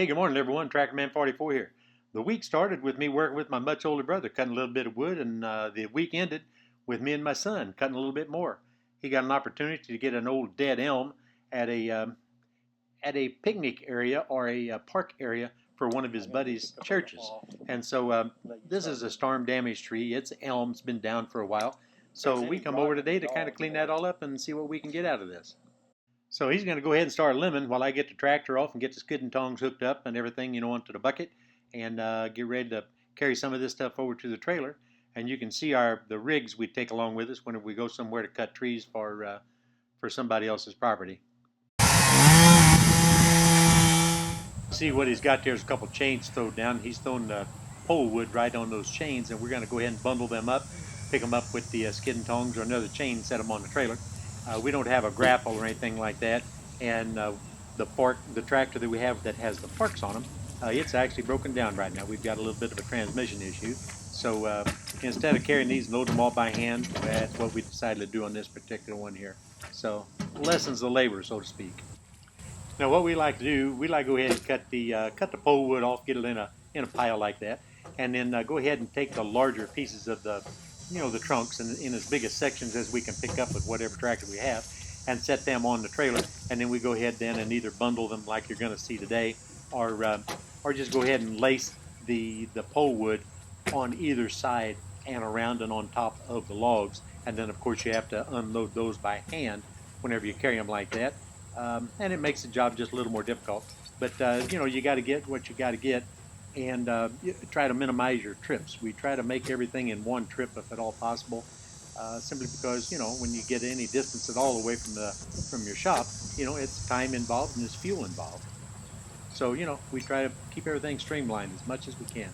Hey, good morning, everyone. Tractorman 44 here. The week started with me working with my much older brother, cutting a little bit of wood, and the week ended with me and my son cutting a little bit more. He got an opportunity to get an old dead elm at a picnic area or a park area for one of his buddies' churches. And so this is a storm-damaged tree. It's elm. It's been down for a while. So we come over today to kind of clean that all up and see what we can get out of this. So he's going to go ahead and start limbing while I get the tractor off and get the skidding tongs hooked up and everything, onto the bucket, and get ready to carry some of this stuff over to the trailer. And you can see the rigs we take along with us whenever we go somewhere to cut trees for somebody else's property. See what he's got there is a couple chains thrown down. He's thrown the pole wood right on those chains, and we're going to go ahead and bundle them up, pick them up with the skidding tongs or another chain and set them on the trailer. We don't have a grapple or anything like that, and the tractor that we have that has the forks on them, it's actually broken down right now. We've got a little bit of a transmission issue, so instead of carrying these and loading them all by hand, that's what we decided to do on this particular one here. So lessons of labor, so to speak. Now what we like to do, we like to go ahead and cut the pole wood off, get it in a pile like that, and then go ahead and take the larger pieces of the trunks in as big a sections as we can pick up with whatever tractor we have, and set them on the trailer. And then we go ahead then and either bundle them like you're going to see today, or just go ahead and lace the pole wood on either side and around and on top of the logs. And then of course you have to unload those by hand whenever you carry them like that, and it makes the job just a little more difficult. But you got to get what you got to get, and try to minimize your trips. We try to make everything in one trip if at all possible, simply because when you get any distance at all away from your shop, it's time involved and it's fuel involved. So we try to keep everything streamlined as much as we can.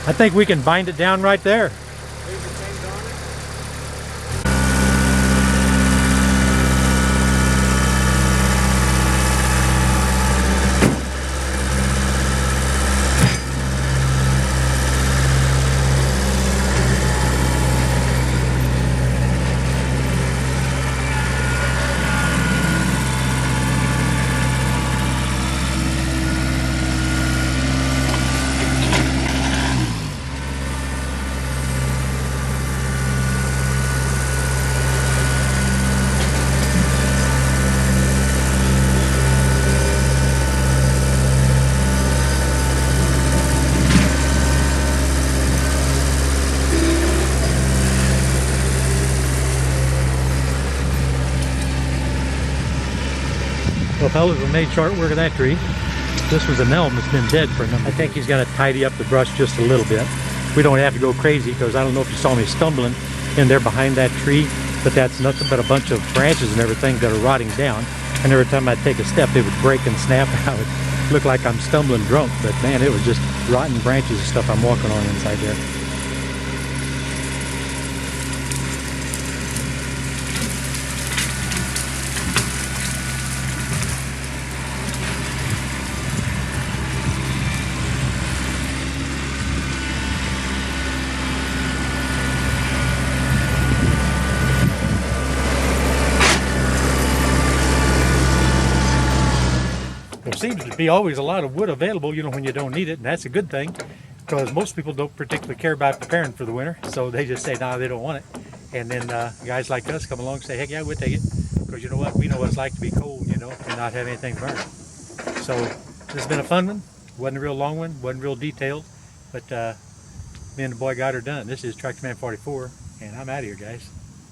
I think we can bind it down right there. Leave the chains on it. Well, fellas, we made short work of that tree. This was an elm that's been dead for a number. I think he's got to tidy up the brush just a little bit. We don't have to go crazy because I don't know if you saw me stumbling in there behind that tree, but that's nothing but a bunch of branches and everything that are rotting down. And every time I'd take a step, they would break and snap out. It looked like I'm stumbling drunk, but man, it was just rotten branches and stuff I'm walking on inside there. There seems to be always a lot of wood available, you know, when you don't need it, and that's a good thing because most people don't particularly care about preparing for the winter, so they just say, nah, they don't want it. And then guys like us come along and say, heck yeah, we'll take it, because you know what, we know what it's like to be cold, you know, and not have anything to burn. So this has been a fun one. Wasn't a real long one, wasn't real detailed, but me and the boy got her done. This is Tractor Man 44, and I'm out of here, guys.